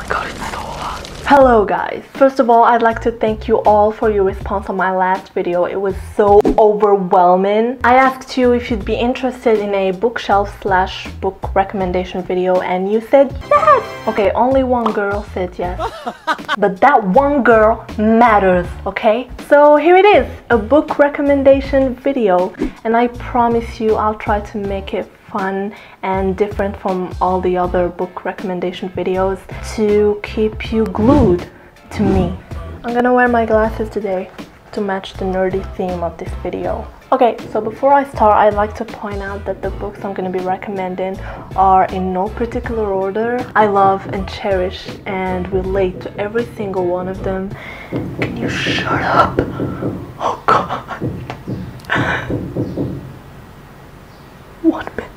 my god, it's so hot. Hello guys, first of all I'd like to thank you all for your response on my last video. It was so overwhelming. I asked you if you'd be interested in a bookshelf slash book recommendation video and you said yes. Okay, only one girl said yes, but that one girl matters, okay? So here it is, a book recommendation video, and I promise you I'll try to make it fun and different from all the other book recommendation videos to keep you glued to me. I'm gonna wear my glasses today to match the nerdy theme of this video. Okay, so before I start, I'd like to point out that the books I'm gonna be recommending are in no particular order. I love and cherish and relate to every single one of them. Can you shut up? Oh god. 1 minute.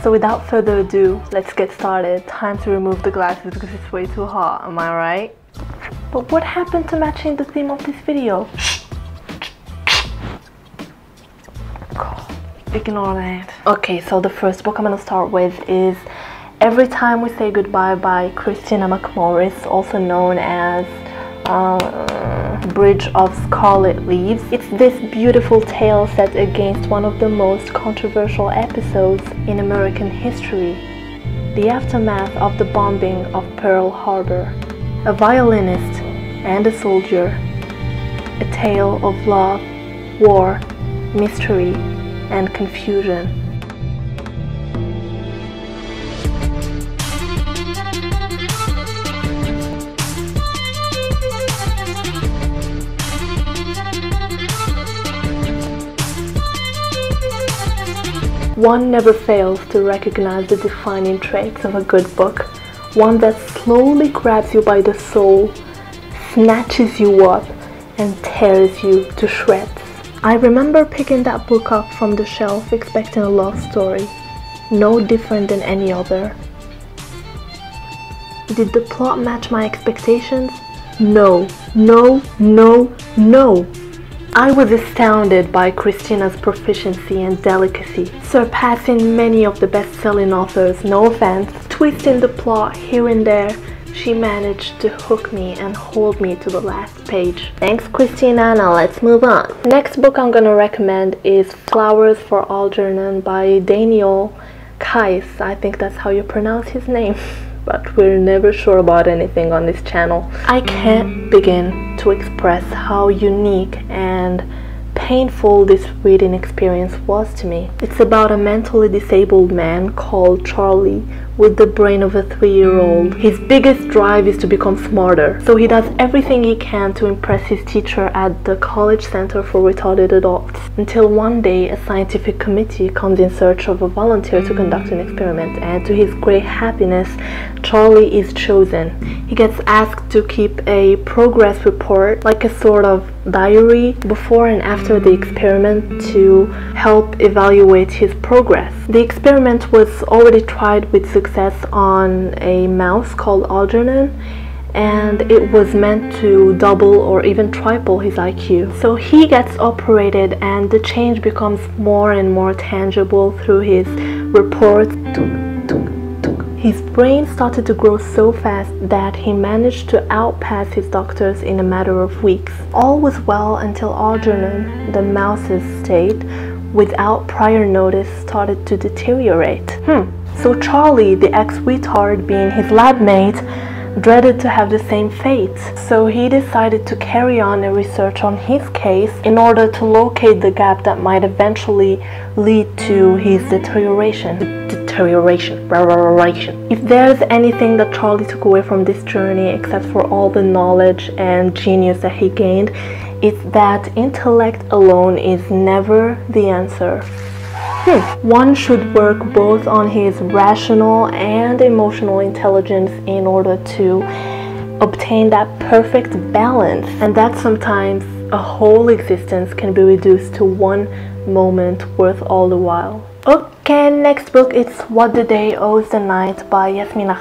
So without further ado, let's get started. Time to remove the glasses because it's way too hot, am I right? But what happened to matching the theme of this video? God, ignore that. Okay, so the first book I'm gonna start with is Every Time We Say Goodbye by Kristina McMorris, also known as Bridge of Scarlet Leaves. It's this beautiful tale set against one of the most controversial episodes in American history, the aftermath of the bombing of Pearl Harbor. A violinist and a soldier, a tale of love, war, mystery, and confusion. One never fails to recognize the defining traits of a good book, one that slowly grabs you by the soul, snatches you up, and tears you to shreds. I remember picking that book up from the shelf expecting a love story, no different than any other. Did the plot match my expectations? No, no, no, no. I was astounded by Kristina's proficiency and delicacy, surpassing many of the best-selling authors, no offense. Twisting the plot here and there, she managed to hook me and hold me to the last page. Thanks Kristina, now let's move on. Next book I'm gonna recommend is Flowers for Algernon by Daniel Kais. I think that's how you pronounce his name. But we're never sure about anything on this channel. I can't begin to express how unique and painful this reading experience was to me. It's about a mentally disabled man called Charlie with the brain of a 3-year-old. His biggest drive is to become smarter, so he does everything he can to impress his teacher at the College Center for Retarded Adults, until one day a scientific committee comes in search of a volunteer to conduct an experiment, and to his great happiness, Charlie is chosen. He gets asked to keep a progress report, like a sort of diary, before and after the experiment to help evaluate his progress. The experiment was already tried with success on a mouse called Algernon, and it was meant to double or even triple his IQ. So he gets operated and the change becomes more and more tangible through his reports. His brain started to grow so fast that he managed to outpass his doctors in a matter of weeks. All was well until Algernon, the mouse's state, without prior notice, started to deteriorate. So Charlie, the ex-retard, being his lab mate, dreaded to have the same fate. So he decided to carry on a research on his case in order to locate the gap that might eventually lead to his deterioration. If there's anything that Charlie took away from this journey, except for all the knowledge and genius that he gained, it's that intellect alone is never the answer. One should work both on his rational and emotional intelligence in order to obtain that perfect balance, and that sometimes a whole existence can be reduced to one moment worth all the while. Okay, next book, it's What the Day Owes the Night by Yasmina.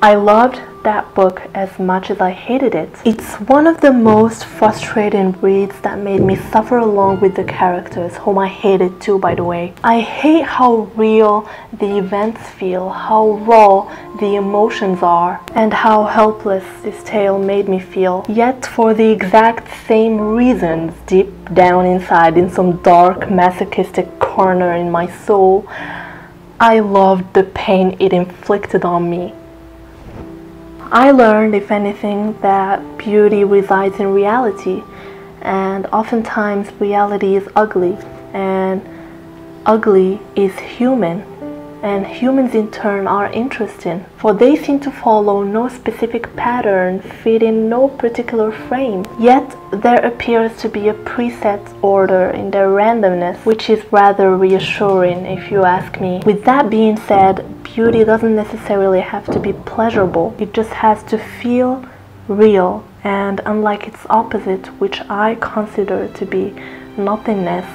I loved that book as much as I hated it. It's one of the most frustrating reads that made me suffer along with the characters, whom I hated too, by the way. I hate how real the events feel, how raw the emotions are, and how helpless this tale made me feel. Yet for the exact same reasons, deep down inside, in some dark masochistic corner in my soul, I loved the pain it inflicted on me. I learned, if anything, that beauty resides in reality, and oftentimes reality is ugly, and ugly is human, and humans in turn are interesting, for they seem to follow no specific pattern, fit in no particular frame. Yet there appears to be a preset order in their randomness, which is rather reassuring if you ask me. With that being said, beauty doesn't necessarily have to be pleasurable. It just has to feel real, and unlike its opposite, which I consider to be nothingness,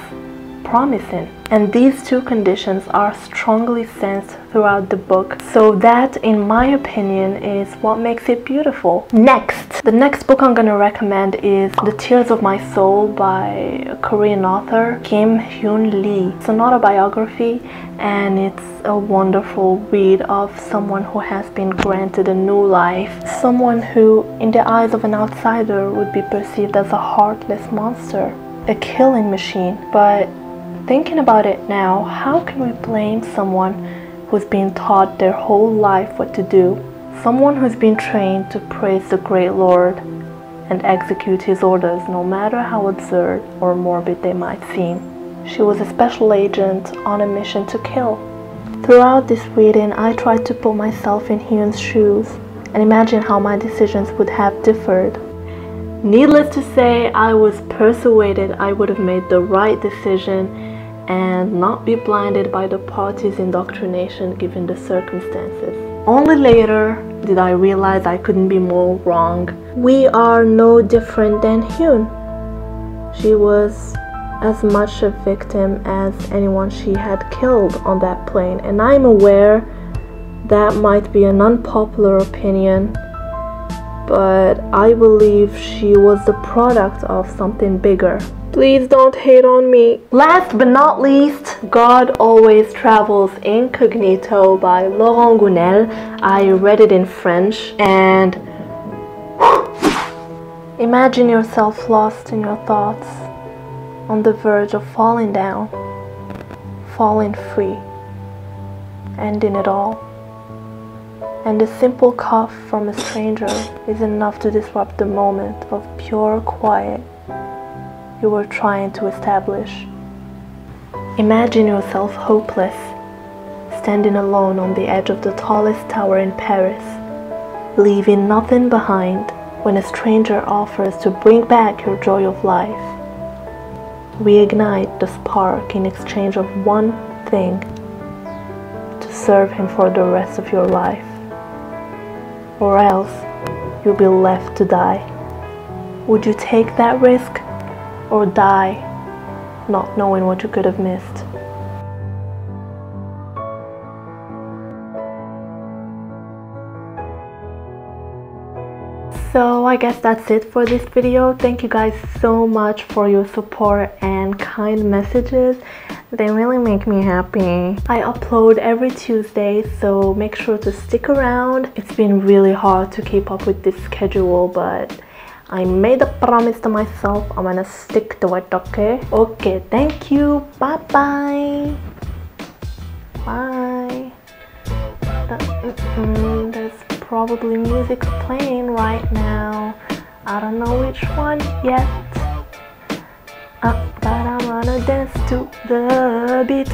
promising. And these two conditions are strongly sensed throughout the book, so that, in my opinion, is what makes it beautiful. Next, the next book I'm gonna recommend is The Tears of My Soul by a Korean author, Hyun Lee. It's an autobiography, and it's a wonderful read of someone who has been granted a new life, someone who, in the eyes of an outsider, would be perceived as a heartless monster, a killing machine. But thinking about it now, how can we blame someone who's been taught their whole life what to do? Someone who's been trained to praise the great Lord and execute his orders, no matter how absurd or morbid they might seem. She was a special agent on a mission to kill. Throughout this reading, I tried to put myself in Hyun's shoes and imagine how my decisions would have differed. Needless to say, I was persuaded I would have made the right decision and not be blinded by the party's indoctrination given the circumstances. Only later did I realize I couldn't be more wrong. We are no different than Hyun. She was as much a victim as anyone she had killed on that plane, and I'm aware that might be an unpopular opinion, but I believe she was the product of something bigger. Please don't hate on me. Last but not least, God Always Travels Incognito by Laurent Gounelle. I read it in French, and imagine yourself lost in your thoughts, on the verge of falling down, falling free, ending it all. And a simple cough from a stranger is enough to disrupt the moment of pure quiet you were trying to establish. Imagine yourself hopeless, standing alone on the edge of the tallest tower in Paris, leaving nothing behind when a stranger offers to bring back your joy of life. Reignite the spark in exchange of one thing, to serve him for the rest of your life. Or else, you'll be left to die. Would you take that risk, or die not knowing what you could have missed? So I guess that's it for this video. Thank you guys so much for your support and kind messages. They really make me happy. I upload every Tuesday, so make sure to stick around. It's been really hard to keep up with this schedule, but I made a promise to myself. I'm gonna stick to it, okay? Okay, thank you. Bye-bye. Bye. There's probably music playing right now. I don't know which one yet. But I'm gonna dance to the beat.